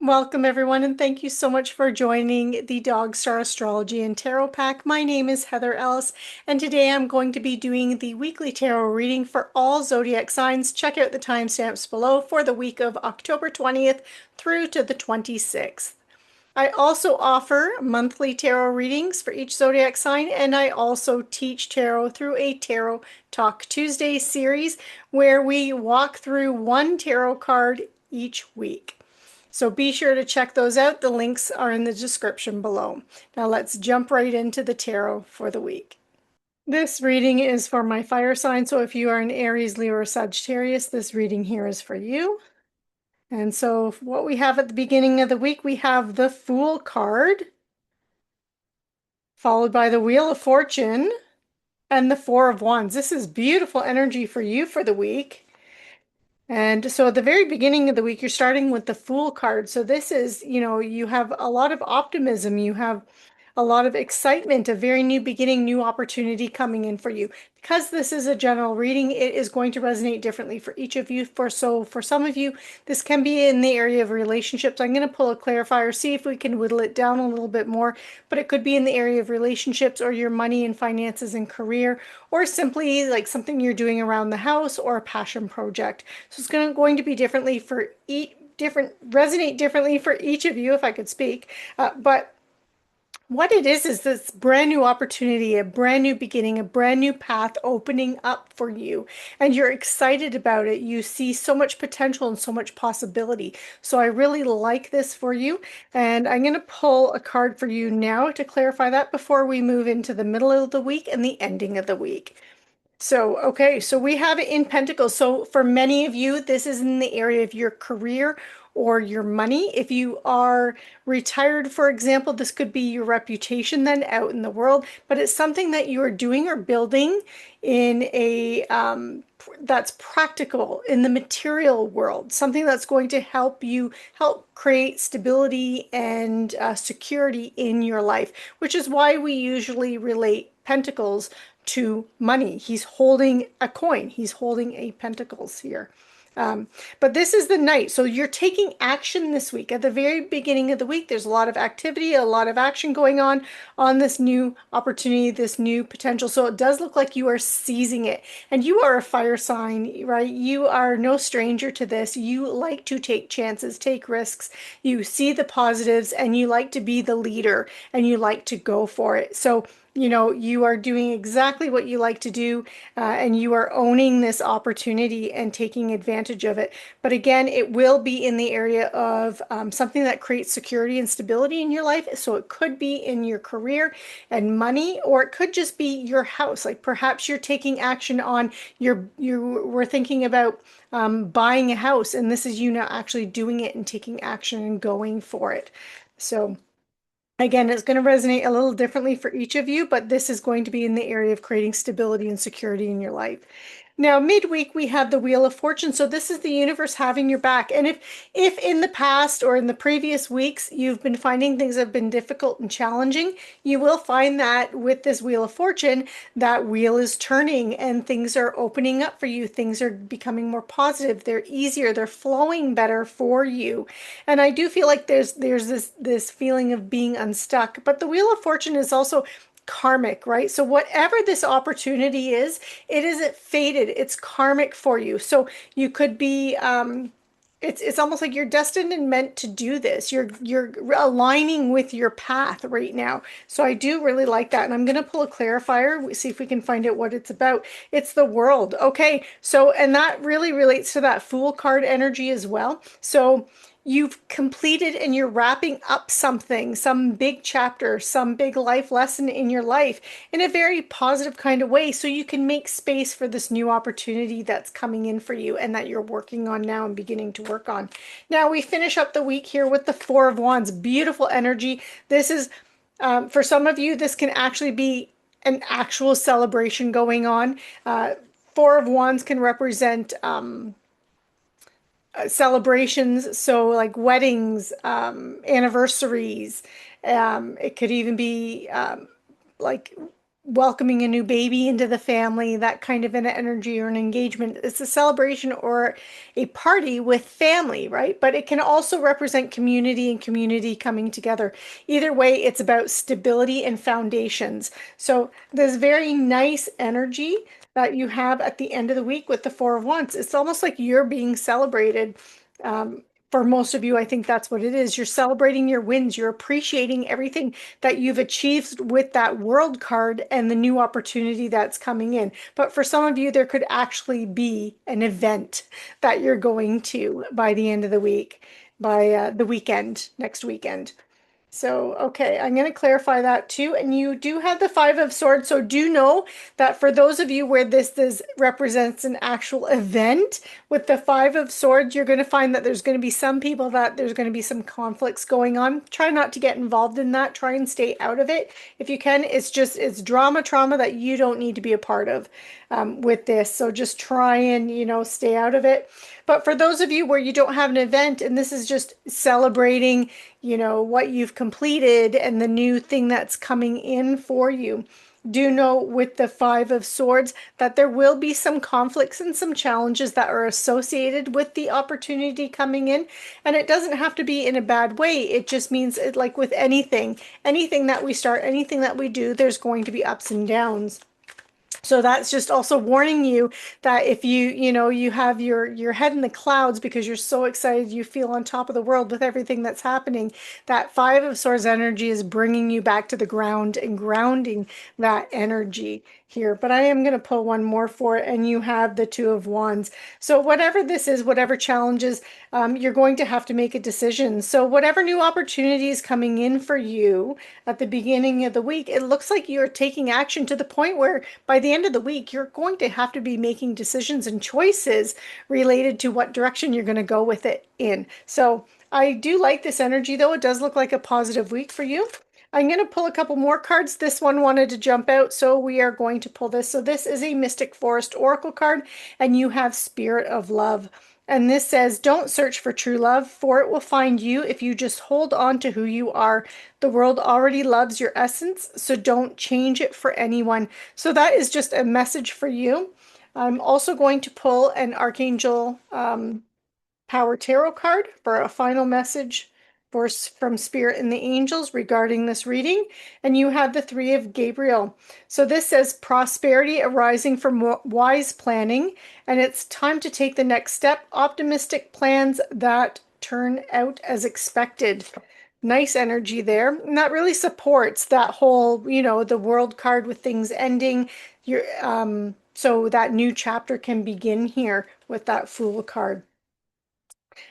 Welcome, everyone, and thank you so much for joining the Dog Star Astrology and Tarot Pack. My name is Heather Ellis, and today I'm going to be doing the weekly tarot reading for all zodiac signs. Check out the timestamps below for the week of October 20th through to the 26th. I also offer monthly tarot readings for each zodiac sign, and I also teach tarot through a Tarot Talk Tuesday series where we walk through one tarot card each week. So be sure to check those out. The links are in the description below. Now let's jump right into the tarot for the week. This reading is for my fire sign. So if you are an Aries, Libra, or Sagittarius, this reading here is for you. And so what we have at the beginning of the week, we have the Fool card, followed by the Wheel of Fortune and the Four of Wands. This is beautiful energy for you for the week. And so at the very beginning of the week, you're starting with the Fool card. So this is, you have a lot of optimism. You have a lot of excitement, a very new beginning, new opportunity coming in for you. Because this is a general reading, it is going to resonate differently for each of you. For some of you, this can be in the area of relationships. I'm going to pull a clarifier, see if we can whittle it down a little bit more, but it could be in the area of relationships or your money and finances and career, or simply like something you're doing around the house or a passion project. So it's going to be differently for resonate differently for each of you, if I could speak. But what it is this brand new opportunity, a brand new beginning, a brand new path opening up for you. And you're excited about it. You see so much potential and so much possibility. So I really like this for you. And I'm going to pull a card for you now to clarify that before we move into the middle of the week and the ending of the week. So, okay, so we have it in Pentacles. So for many of you, this is in the area of your career or your money. If you are retired, for example, this could be your reputation then out in the world, but it's something that you are doing or building in a that's practical in the material world, something that's going to help you create stability and security in your life, which is why we usually relate Pentacles to money. He's holding a coin. He's holding a pentacles here. But this is the Knight. So you're taking action this week. At the very beginning of the week, there's a lot of activity, a lot of action going on this new opportunity, this new potential. So it does look like you are seizing it. And you are a fire sign, right? You are no stranger to this. You like to take chances, take risks. You see the positives and you like to be the leader and you like to go for it. So you are doing exactly what you like to do, and you are owning this opportunity and taking advantage of it. But again, it will be in the area of something that creates security and stability in your life. So it could be in your career and money, or it could just be your house. Like perhaps you're taking action on you were thinking about buying a house, and this is you now actually doing it and taking action and going for it. So again, it's going to resonate a little differently for each of you, but this is going to be in the area of creating stability and security in your life. Now, midweek, we have the Wheel of Fortune. So this is the universe having your back. And if in the past or in the previous weeks, you've been finding things have been difficult and challenging, you will find that with this Wheel of Fortune, that wheel is turning and things are opening up for you. Things are becoming more positive. They're easier. They're flowing better for you. And I do feel like there's this feeling of being unstuck. But the Wheel of Fortune is also karmic, right? So whatever this opportunity is, it isn't fated, it's karmic for you. So you could be it's almost like you're destined and meant to do this. You're aligning with your path right now. So I do really like that. And I'm going to pull a clarifier, see if we can find out what it's about. It's the World. Okay. So, and that really relates to that Fool card energy as well. So you've completed and you're wrapping up something, some big chapter, some big life lesson in your life in a very positive kind of way. So you can make space for this new opportunity that's coming in for you and that you're working on now and beginning to work on. Now we finish up the week here with the Four of Wands. Beautiful energy. This is, for some of you, this can actually be an actual celebration going on. Four of Wands can represent celebrations, so like weddings, anniversaries. It could even be like welcoming a new baby into the family, that kind of an energy or an engagement. It's a celebration or a party with family, right? But it can also represent community and community coming together. Either way, it's about stability and foundations. So this very nice energy that you have at the end of the week with the Four of Wands, it's almost like you're being celebrated. Um, for most of you, I think that's what it is. You're celebrating your wins. You're appreciating everything that you've achieved with that world card and the new opportunity that's coming in. But for some of you, there could actually be an event that you're going to by the end of the week, by the weekend, next weekend. So, okay, I'm going to clarify that too. And you do have the Five of Swords. So do know that for those of you where this represents an actual event with the Five of Swords, you're going to find that there's going to be some people that there's going to be some conflicts going on. Try not to get involved in that. Try and stay out of it. If you can, it's drama, trauma that you don't need to be a part of with this. So just try and, stay out of it. But for those of you where you don't have an event and this is just celebrating, what you've completed and the new thing that's coming in for you, do know with the Five of Swords that there will be some conflicts and some challenges that are associated with the opportunity coming in. And it doesn't have to be in a bad way. It just means like with anything that we start, anything that we do, there's going to be ups and downs. So that's just also warning you that if you have your head in the clouds because you're so excited, you feel on top of the world with everything that's happening, that Five of Swords energy is bringing you back to the ground and grounding that energy here. But I am going to pull one more for it, and you have the Two of Wands. So whatever this is, whatever challenges, you're going to have to make a decision. So whatever new opportunity is coming in for you at the beginning of the week, it looks like you're taking action to the point where by the end of the week, you're going to have to be making decisions and choices related to what direction you're going to go with it in. So I do like this energy, though. It does look like a positive week for you. I'm going to pull a couple more cards. This one wanted to jump out, so we are going to pull this. So this is a Mystic Forest Oracle card, and you have Spirit of Love. And this says, don't search for true love, for it will find you if you just hold on to who you are. The world already loves your essence, so don't change it for anyone. So that is just a message for you. I'm also going to pull an Archangel Power Tarot card for a final message from Spirit and the angels regarding this reading. And you have the Three of Gabriel. So this says prosperity arising from wise planning, and it's time to take the next step. Optimistic plans that turn out as expected. Nice energy there. And that really supports that whole, the world card with things ending. So that new chapter can begin here with that Fool card.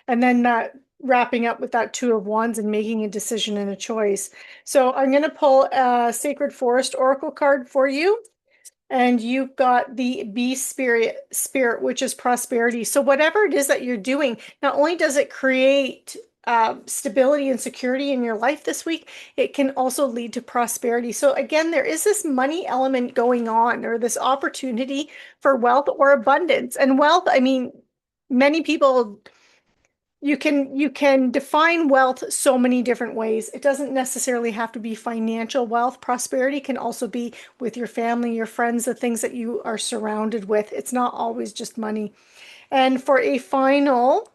And then that wrapping up with that Two of Wands and making a decision and a choice. So I'm going to pull a Sacred Forest Oracle card for you. And you've got the Beast Spirit, which is prosperity. So whatever it is that you're doing, not only does it create stability and security in your life this week, it can also lead to prosperity. So again, there is this money element going on, or this opportunity for wealth or abundance. And wealth, I mean, many people, you can define wealth so many different ways. It doesn't necessarily have to be financial wealth. Prosperity can also be with your family, your friends, the things that you are surrounded with. It's not always just money. And for a final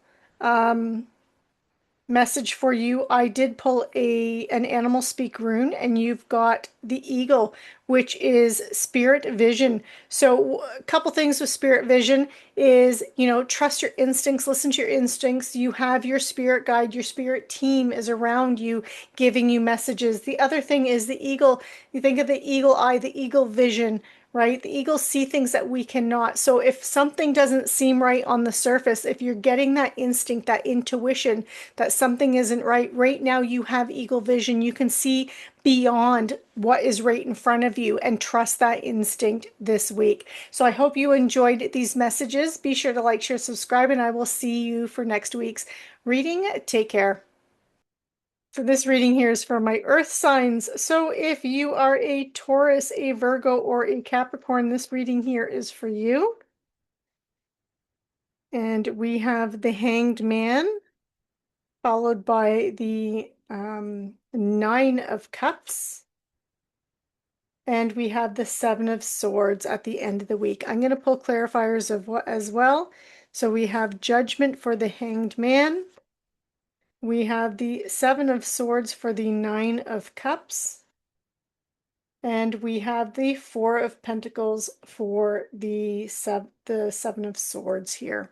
message for you, I did pull an animal speak rune, and you've got the eagle, which is spirit vision. So a couple things with spirit vision is, trust your instincts, listen to your instincts. You have your spirit guide, your spirit team is around you, giving you messages. The other thing is the eagle. You think of the eagle eye, the eagle vision, right? The eagles see things that we cannot. So if something doesn't seem right on the surface, if you're getting that instinct, that intuition that something isn't right now, you have eagle vision. You can see beyond what is right in front of you and trust that instinct this week. So I hope you enjoyed these messages. Be sure to like, share, subscribe, and I will see you for next week's reading. Take care. So this reading here is for my earth signs. So if you are a Taurus, a Virgo, or a Capricorn, this reading here is for you. And we have the Hanged Man, followed by the Nine of Cups, And we have the Seven of Swords at the end of the week. I'm going to pull clarifiers of what as well. So we have Judgment for the Hanged Man. We have the Seven of Swords for the Nine of Cups. And we have the Four of Pentacles for the Seven of Swords here.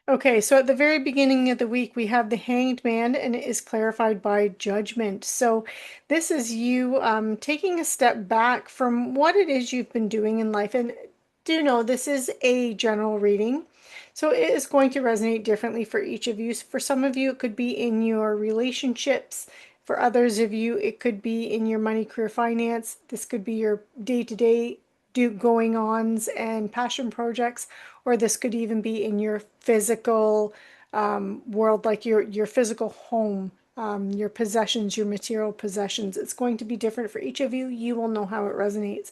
Okay, so at the very beginning of the week, we have the Hanged Man, and it is clarified by Judgment. So this is you taking a step back from what it is you've been doing in life. And do know this is a general reading, so it is going to resonate differently for each of you. For some of you, it could be in your relationships. For others of you, it could be in your money, career, finance. This could be your day-to-day do going-ons and passion projects, or this could even be in your physical world, like your physical home, your possessions, your material possessions. It's going to be different for each of you. You will know how it resonates.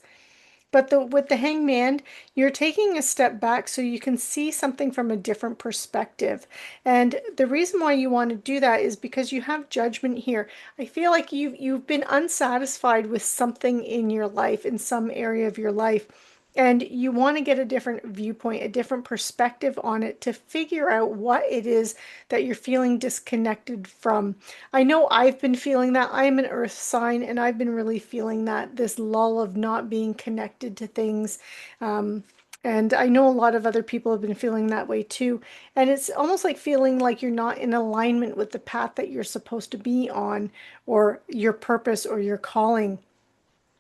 But with the Hangman, you're taking a step back so you can see something from a different perspective. And the reason why you want to do that is because you have Judgment here. I feel like you've been unsatisfied with something in your life, in some area of your life. And you want to get a different viewpoint, a different perspective on it to figure out what it is that you're feeling disconnected from. I know I've been feeling that. I'm an earth sign, and I've been really feeling that, this lull of not being connected to things. And I know a lot of other people have been feeling that way too. And it's almost like feeling like you're not in alignment with the path that you're supposed to be on, or your purpose or your calling.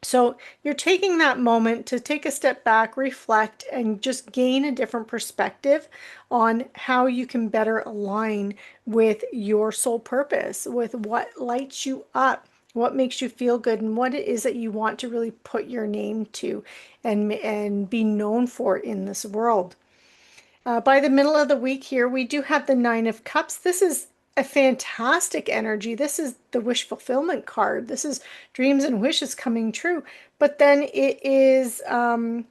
So you're taking that moment to take a step back, reflect, and just gain a different perspective on how you can better align with your soul purpose, with what lights you up, what makes you feel good, and what it is that you want to really put your name to and be known for in this world. By the middle of the week here, we do have the Nine of Cups. This is a fantastic energy. This is the wish fulfillment card. This is dreams and wishes coming true. But then it is, oh,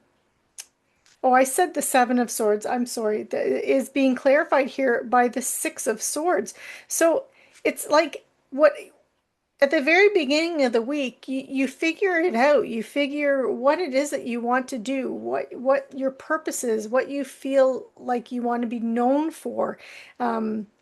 I said the Seven of Swords. I'm sorry. That is being clarified here by the Six of Swords. So it's like what at the very beginning of the week, you figure it out. You figure what it is that you want to do, what your purpose is, what you feel like you want to be known for,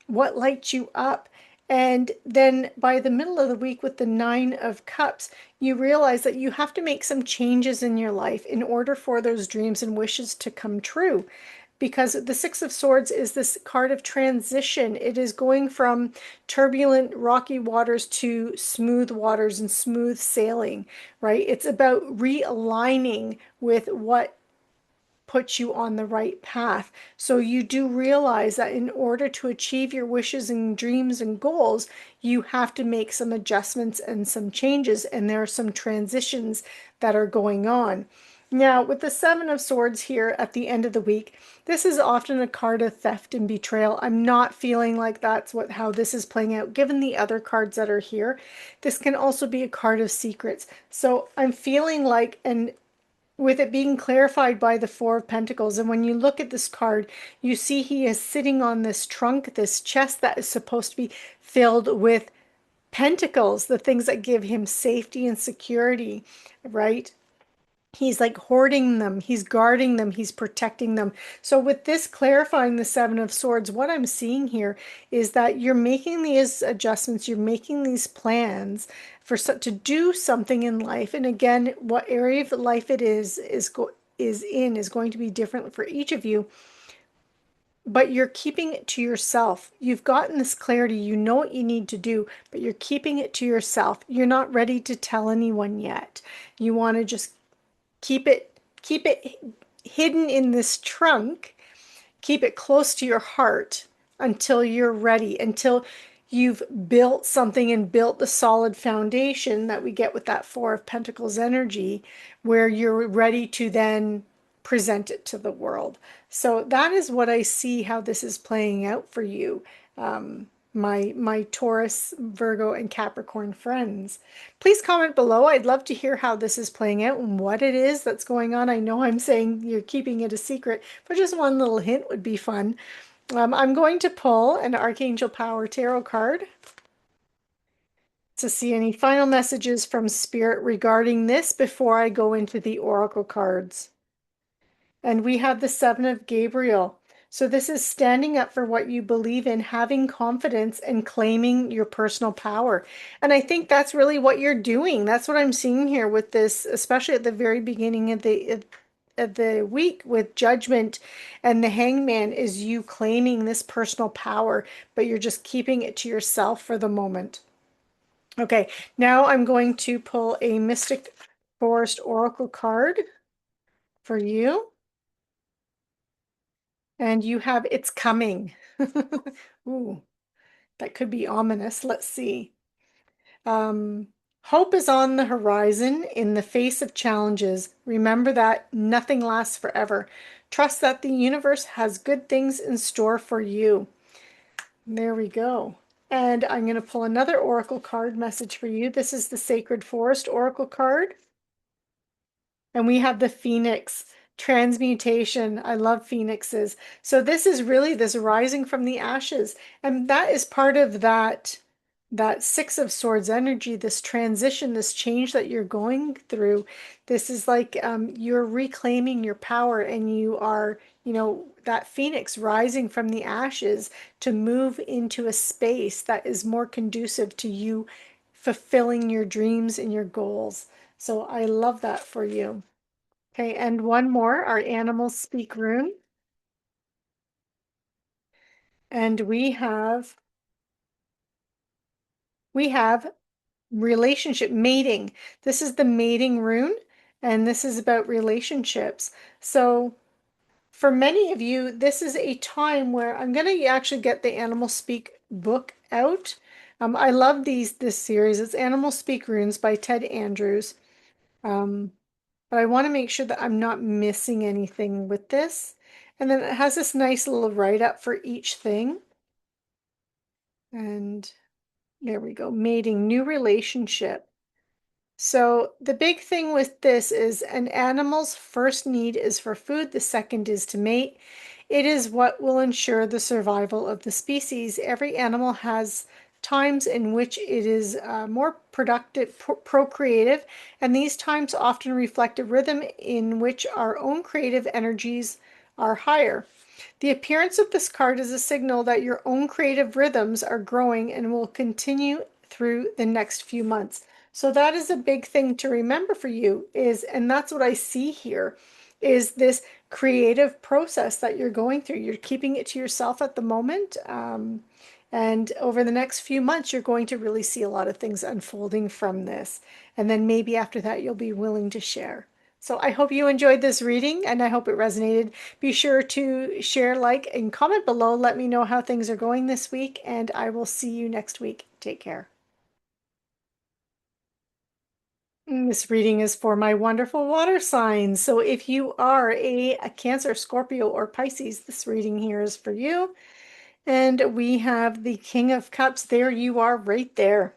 what lights you up. And then by the middle of the week with the Nine of Cups, you realize that you have to make some changes in your life in order for those dreams and wishes to come true, because the Six of Swords is this card of transition. It is going from turbulent, rocky waters to smooth waters and smooth sailing, right? It's about realigning with what puts you on the right path. So you do realize that in order to achieve your wishes and dreams and goals, you have to make some adjustments and some changes, and there are some transitions that are going on. Now, with the Seven of Swords here at the end of the week, this is often a card of theft and betrayal. I'm not feeling like that's how this is playing out. Given the other cards that are here, this can also be a card of secrets. So I'm feeling like, and with it being clarified by the Four of Pentacles, and when you look at this card, you see he is sitting on this trunk, this chest that is supposed to be filled with pentacles, the things that give him safety and security, right? He's like hoarding them, he's guarding them, he's protecting them. So with this clarifying the Seven of Swords, what I'm seeing here is that you're making these adjustments, you're making these plans for to do something in life. And again, what area of life it is going to be different for each of you. But you're keeping it to yourself. You've gotten this clarity, you know what you need to do, but you're keeping it to yourself. You're not ready to tell anyone yet. You want to just keep it hidden in this trunk, keep it close to your heart until you're ready, until you've built something and built the solid foundation that we get with that Four of Pentacles energy, where you're ready to then present it to the world. So that is what I see how this is playing out for you. My Taurus, Virgo, and Capricorn friends. Please comment below. I'd love to hear how this is playing out and what it is that's going on. I know I'm saying you're keeping it a secret, but just one little hint would be fun. I'm going to pull an Archangel Power Tarot card. To see any final messages from Spirit regarding this before I go into the oracle cards. And we have the Seven of Gabriel. So this is standing up for what you believe in, having confidence, and claiming your personal power. And I think that's really what you're doing. That's what I'm seeing here with this, especially at the very beginning of the week with Judgment and the Hangman, is you claiming this personal power, but you're just keeping it to yourself for the moment. Okay, now I'm going to pull a Mystic Forest Oracle card for you. And you have It's Coming. Ooh, that could be ominous. Let's see. Hope is on the horizon in the face of challenges. Remember that nothing lasts forever. Trust that the universe has good things in store for you. There we go. And I'm going to pull another Oracle card message for you. This is the Sacred Forest Oracle card. And we have the Phoenix, transmutation. I love phoenixes. So this is really this rising from the ashes. And that is part of that Six of Swords energy, this transition, this change that you're going through. This is like you're reclaiming your power, and you are, that phoenix rising from the ashes to move into a space that is more conducive to you fulfilling your dreams and your goals. So I love that for you. Okay, and one more, our animals speak rune. And we have relationship mating. This is the mating rune, and this is about relationships. So for many of you, this is a time where I'm going to actually get the Animal Speak book out. I love this series. It's Animal Speak Runes by Ted Andrews. But I want to make sure that I'm not missing anything with this. And then it has this nice little write-up for each thing. And there we go, mating, new relationship. So the big thing with this is an animal's first need is for food, the second is to mate. It is what will ensure the survival of the species. Every animal has times in which it is more productive, procreative, and these times often reflect a rhythm in which our own creative energies are higher. The appearance of this card is a signal that your own creative rhythms are growing and will continue through the next few months. So that is a big thing to remember for you is, and that's what I see here, is this creative process that you're going through. You're keeping it to yourself at the moment. And over the next few months, you're going to really see a lot of things unfolding from this. And then maybe after that, you'll be willing to share. So I hope you enjoyed this reading and I hope it resonated. Be sure to share, like, and comment below. Let me know how things are going this week, and I will see you next week. Take care. This reading is for my wonderful water signs. So if you are a Cancer, Scorpio, or Pisces, this reading here is for you. And we have the King of Cups. There you are right there.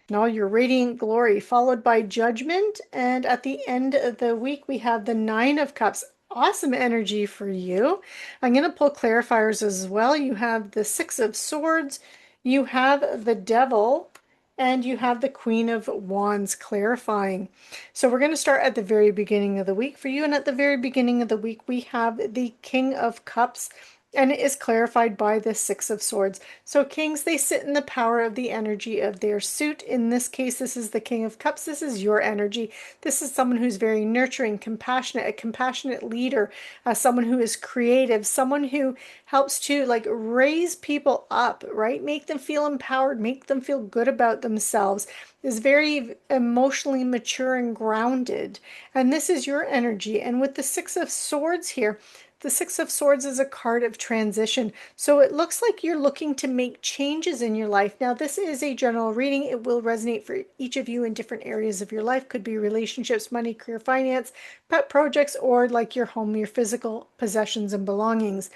And all your radiant glory, followed by Judgment. And at the end of the week, we have the Nine of Cups. Awesome energy for you. I'm going to pull clarifiers as well. You have the Six of Swords, you have the Devil, and you have the Queen of Wands clarifying. So we're going to start at the very beginning of the week for you. And at the very beginning of the week, we have the King of Cups, and it is clarified by the Six of Swords. So kings, they sit in the power of the energy of their suit. In this case, this is the King of Cups. This is your energy. This is someone who's very nurturing, compassionate, a compassionate leader, someone who is creative, someone who helps to like raise people up, right? Make them feel empowered, make them feel good about themselves, is very emotionally mature and grounded. And this is your energy. And with the Six of Swords here, the Six of Swords is a card of transition. So it looks like you're looking to make changes in your life. Now, this is a general reading. It will resonate for each of you in different areas of your life. Could be relationships, money, career, finance, pet projects, or like your home, your physical possessions and belongings.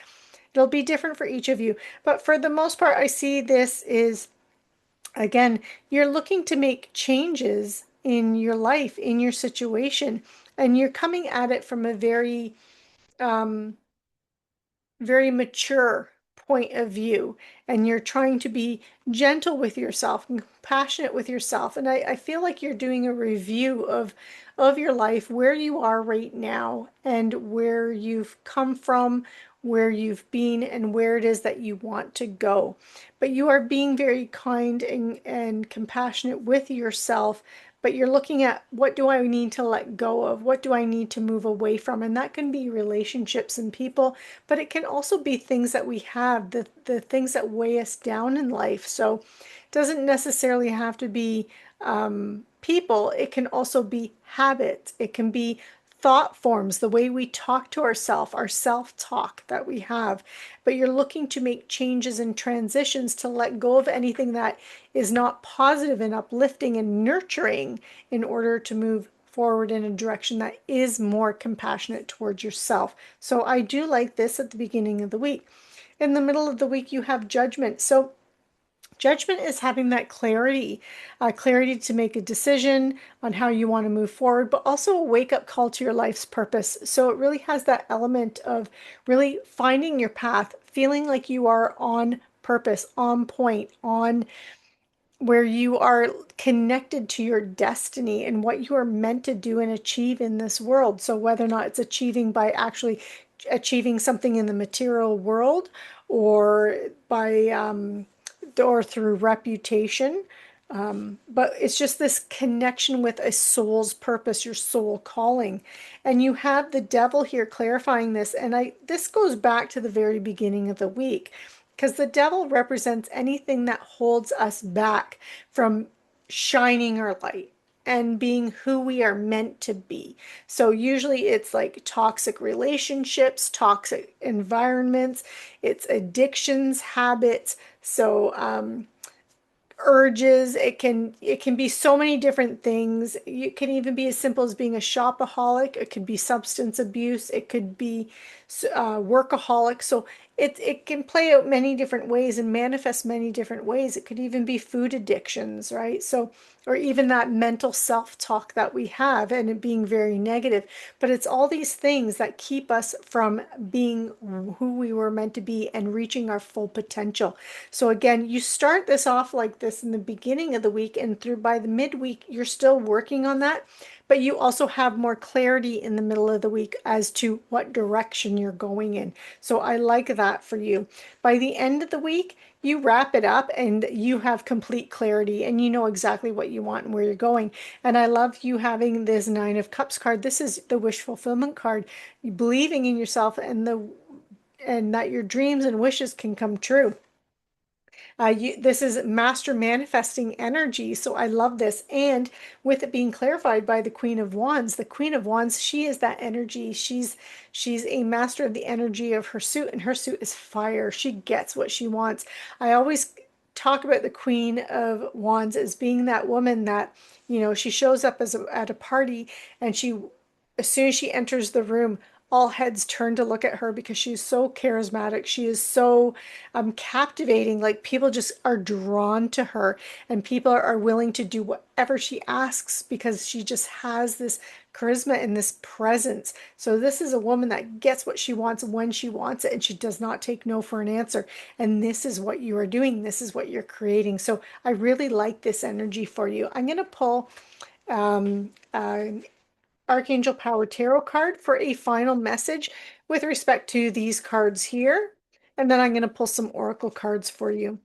It'll be different for each of you. But for the most part, I see this is, again, you're looking to make changes in your life, in your situation, and you're coming at it from a very, very mature point of view, and you're trying to be gentle with yourself and compassionate with yourself. And I feel like you're doing a review of your life, where you are right now, and where you've come from, where you've been, and where it is that you want to go. But you are being very kind and compassionate with yourself, but you're looking at, what do I need to let go of? What do I need to move away from? And that can be relationships and people, but it can also be things that we have, the things that weigh us down in life. So it doesn't necessarily have to be people. It can also be habits. It can be thought forms, the way we talk to ourselves, our self-talk that we have. But you're looking to make changes and transitions to let go of anything that is not positive and uplifting and nurturing, in order to move forward in a direction that is more compassionate towards yourself. So I do like this at the beginning of the week. In the middle of the week, you have judgment. So judgment is having that clarity, clarity to make a decision on how you want to move forward, but also a wake-up call to your life's purpose. So it really has that element of really finding your path, feeling like you are on purpose, on point, on where you are connected to your destiny and what you are meant to do and achieve in this world. So whether or not it's achieving by actually achieving something in the material world, or by or through reputation, but it's just this connection with a soul's purpose, your soul calling. And you have the devil here clarifying this. And this goes back to the very beginning of the week, because the devil represents anything that holds us back from shining our light and being who we are meant to be. So usually it's like toxic relationships, toxic environments, it's addictions, habits. So urges, it can be so many different things. It can even be as simple as being a shopaholic. It could be substance abuse. It could be workaholic. So it can play out many different ways and manifest many different ways. It could even be food addictions, right? So, or even that mental self-talk that we have, and it being very negative. But it's all these things that keep us from being who we were meant to be and reaching our full potential. So again, you start this off like this in the beginning of the week, and through by the midweek, you're still working on that, but you also have more clarity in the middle of the week as to what direction you're going in. So I like that for you. By the end of the week, you wrap it up and you have complete clarity and you know exactly what you want and where you're going. And I love you having this Nine of Cups card. This is the wish fulfillment card, believing in yourself and that your dreams and wishes can come true. This is master manifesting energy, so I love this. And with it being clarified by the Queen of Wands, the Queen of Wands, she is that energy. She's a master of the energy of her suit, and her suit is fire. She gets what she wants. I always talk about the Queen of Wands as being that woman that, she shows up at a party, and as soon as she enters the room, all heads turn to look at her because she's so charismatic. She is so captivating. Like, people just are drawn to her, and people are willing to do whatever she asks because she just has this charisma and this presence. So this is a woman that gets what she wants when she wants it, and she does not take no for an answer. And this is what you are doing. This is what you're creating. So I really like this energy for you. I'm going to pull um, uh, Archangel Power Tarot card for a final message with respect to these cards here. And then I'm going to pull some Oracle cards for you.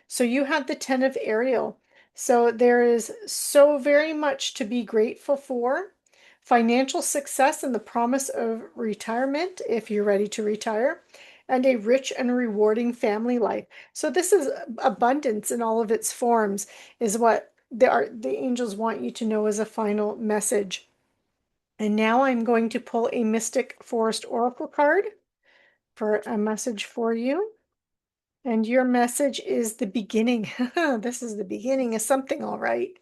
So you have the Ten of Ariel. So there is so very much to be grateful for. Financial success and the promise of retirement if you're ready to retire. And a rich and rewarding family life. So this is abundance in all of its forms, is what the angels want you to know as a final message. And now I'm going to pull a Mystic Forest Oracle card for a message for you. And your message is the beginning. This is the beginning of something, all right.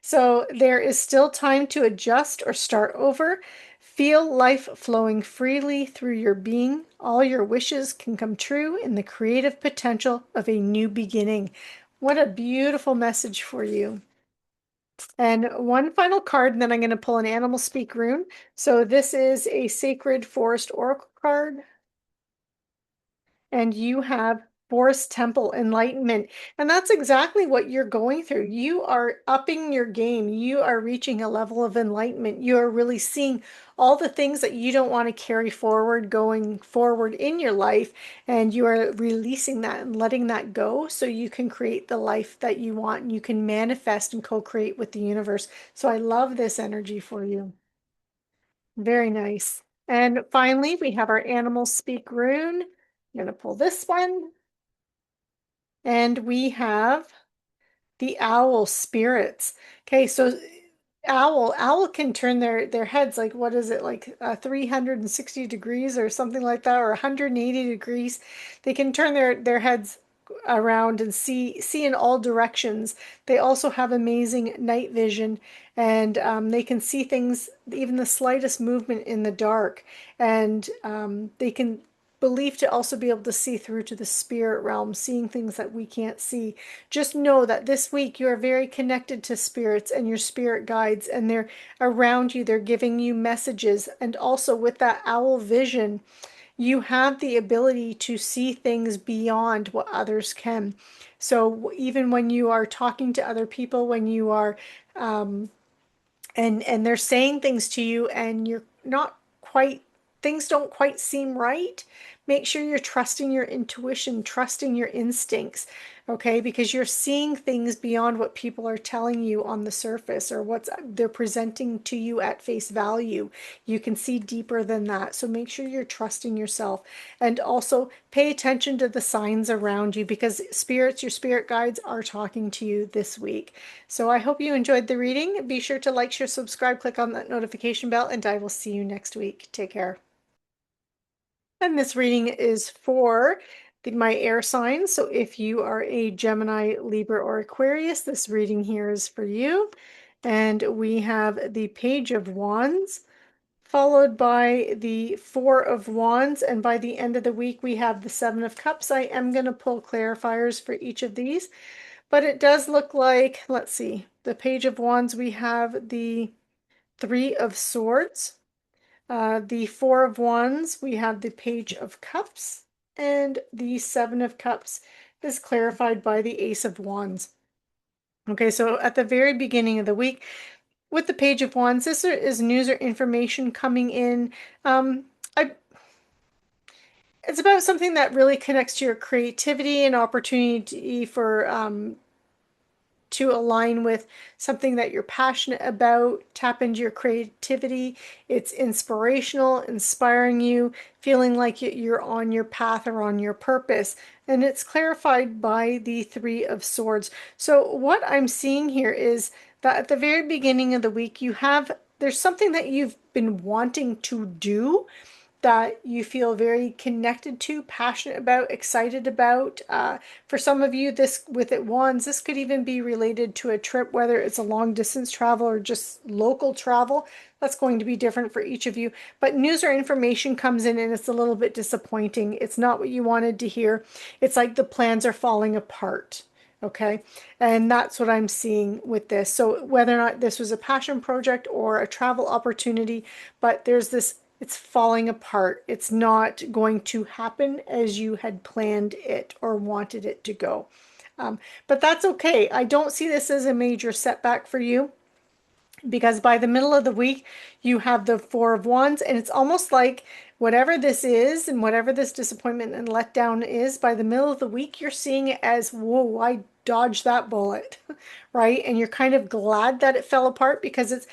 So there is still time to adjust or start over. Feel life flowing freely through your being. All your wishes can come true in the creative potential of a new beginning. What a beautiful message for you. And one final card, and then I'm going to pull an Animal Speak rune. So this is a Sacred Forest Oracle card. And you have Forest Temple, enlightenment. And that's exactly what you're going through. You are upping your game. You are reaching a level of enlightenment. You are really seeing all the things that you don't want to carry forward going forward in your life. And you are releasing that and letting that go so you can create the life that you want and you can manifest and co-create with the universe. So I love this energy for you. Very nice. And finally, we have our animal speak rune. I'm going to pull this one. And we have the owl spirits. Okay, so owl can turn their heads like what is it like 360 degrees or something like that, or 180 degrees. They can turn their heads around and see in all directions. They also have amazing night vision, and they can see things, even the slightest movement in the dark, and they can believe to also be able to see through to the spirit realm, seeing things that we can't see. Just know that this week you are very connected to spirits and your spirit guides, and they're around you. They're giving you messages. And also with that owl vision, you have the ability to see things beyond what others can. So even when you are talking to other people, when you are and they're saying things to you and you're not quite, things don't quite seem right, make sure you're trusting your intuition, trusting your instincts, okay? Because you're seeing things beyond what people are telling you on the surface or what they're presenting to you at face value. You can see deeper than that. So make sure you're trusting yourself, and also pay attention to the signs around you, because spirits, your spirit guides, are talking to you this week. So I hope you enjoyed the reading. Be sure to like, share, subscribe, click on that notification bell, and I will see you next week. Take care. And this reading is for my air signs. So if you are a Gemini, Libra, or Aquarius, this reading here is for you. And we have the Page of Wands, followed by the Four of Wands. And by the end of the week, we have the Seven of Cups. I am going to pull clarifiers for each of these. But it does look like, let's see, the Page of Wands, we have the Three of Swords. The Four of Wands, we have the Page of Cups. And the Seven of Cups is clarified by the Ace of Wands. Okay, so at the very beginning of the week, with the Page of Wands, this is news or information coming in. Um, I, it's about something that really connects to your creativity and opportunity for to align with something that you're passionate about, tap into your creativity. It's inspirational, inspiring you, feeling like you're on your path or on your purpose. And it's clarified by the Three of Swords. So what I'm seeing here is that at the very beginning of the week, there's something that you've been wanting to do, that you feel very connected to, passionate about, excited about. For some of you, this with it wands, this could even be related to a trip, whether it's a long distance travel or just local travel. That's going to be different for each of you. But news or information comes in and it's a little bit disappointing. It's not what you wanted to hear. It's like the plans are falling apart. Okay. And that's what I'm seeing with this. So whether or not this was a passion project or a travel opportunity, but there's this, it's falling apart. It's not going to happen as you had planned it or wanted it to go. But that's okay. I don't see this as a major setback for you, because by the middle of the week, you have the Four of Wands, and it's almost like whatever this is and whatever this disappointment and letdown is, by the middle of the week, you're seeing it as, whoa, I dodged that bullet, right? And you're kind of glad that it fell apart, because it's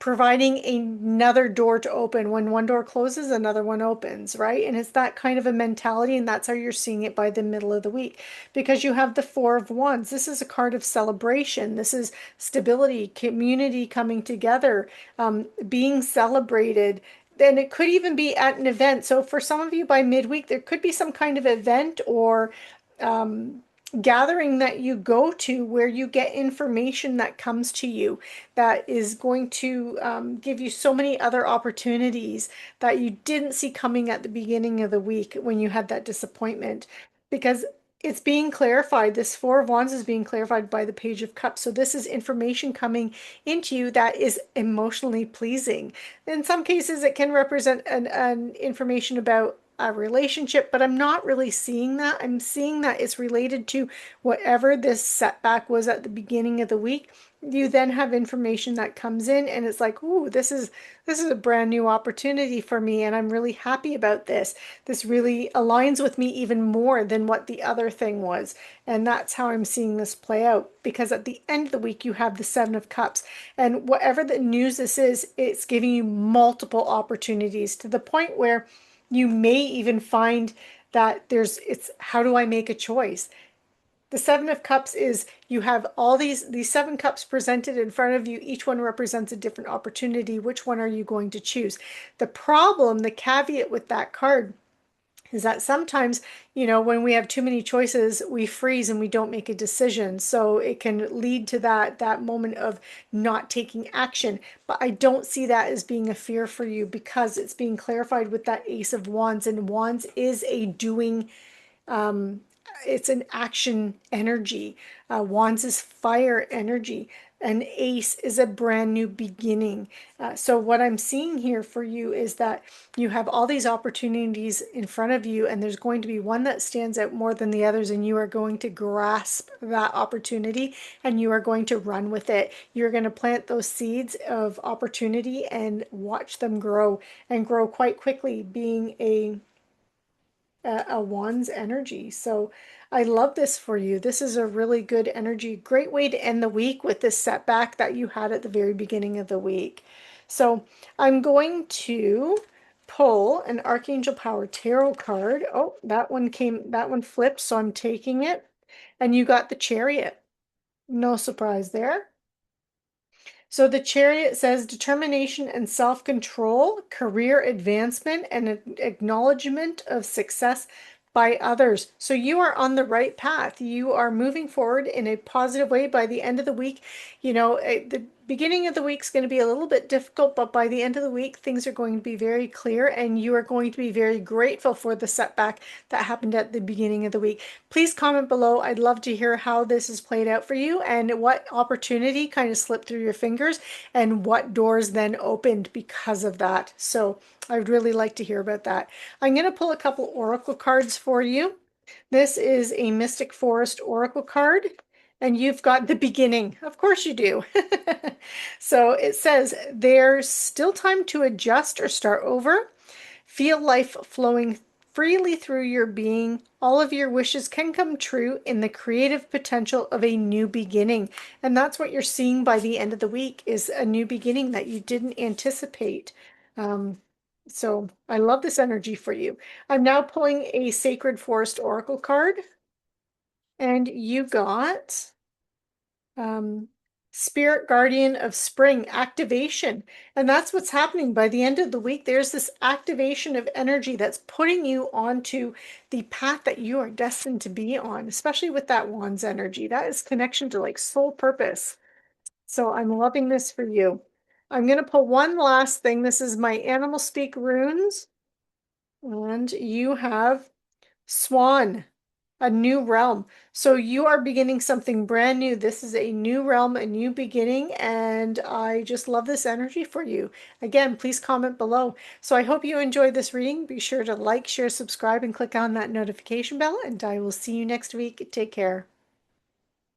providing another door to open. When one door closes, another one opens, right? And it's that kind of a mentality, and that's how you're seeing it by the middle of the week, because you have the Four of Wands. This is a card of celebration. This is stability, community coming together, being celebrated. Then it could even be at an event. So for some of you, by midweek, there could be some kind of event or gathering that you go to where you get information that comes to you that is going to give you so many other opportunities that you didn't see coming at the beginning of the week when you had that disappointment, because it's being clarified. This Four of Wands is being clarified by the Page of Cups. So this is information coming into you that is emotionally pleasing. In some cases, it can represent an information about a relationship, but I'm not really seeing that. I'm seeing that it's related to whatever this setback was at the beginning of the week. You then have information that comes in and it's like, ooh, this is a brand new opportunity for me and I'm really happy about this. This really aligns with me even more than what the other thing was. And that's how I'm seeing this play out, because at the end of the week you have the Seven of Cups, and whatever the news this is, it's giving you multiple opportunities to the point where you may even find that it's how do I make a choice? The Seven of Cups is you have all these seven cups presented in front of you. Each one represents a different opportunity. Which one are you going to choose? The problem, the caveat with that card is that sometimes, when we have too many choices, we freeze and we don't make a decision. So it can lead to that moment of not taking action. But I don't see that as being a fear for you, because it's being clarified with that Ace of Wands, and Wands is a doing, um, it's an action energy. Wands is fire energy. An ace is a brand new beginning. So what I'm seeing here for you is that you have all these opportunities in front of you, and there's going to be one that stands out more than the others, and you are going to grasp that opportunity and you are going to run with it. You're going to plant those seeds of opportunity and watch them grow, and grow quite quickly, being a Wands energy. So I love this for you. This is a really good energy. Great way to end the week with this setback that you had at the very beginning of the week. So I'm going to pull an Archangel Power Tarot card. Oh, that one flipped, so I'm taking it. And you got the Chariot. No surprise there. So the Chariot says determination and self-control, career advancement, and acknowledgement of success by others. So you are on the right path. You are moving forward in a positive way. By the end of the week, the beginning of the week is going to be a little bit difficult, but by the end of the week, things are going to be very clear, and you are going to be very grateful for the setback that happened at the beginning of the week. Please comment below. I'd love to hear how this has played out for you and what opportunity kind of slipped through your fingers and what doors then opened because of that. So I'd really like to hear about that. I'm going to pull a couple oracle cards for you. This is a Mystic Forest oracle card, and you've got the beginning. Of course you do. So it says, there's still time to adjust or start over. Feel life flowing freely through your being. All of your wishes can come true in the creative potential of a new beginning. And that's what you're seeing by the end of the week, is a new beginning that you didn't anticipate. So I love this energy for you. I'm now pulling a Sacred Forest Oracle card, and you got Spirit Guardian of Spring activation. And that's what's happening by the end of the week. There's this activation of energy that's putting you onto the path that you are destined to be on, especially with that Wands energy. That is connection to like soul purpose. So I'm loving this for you. I'm going to pull one last thing. This is my Animal Speak runes. And you have Swan, a new realm. So you are beginning something brand new. This is a new realm, a new beginning, and I just love this energy for you. Again, please comment below. So I hope you enjoyed this reading. Be sure to like, share, subscribe, and click on that notification bell, and I will see you next week. Take care.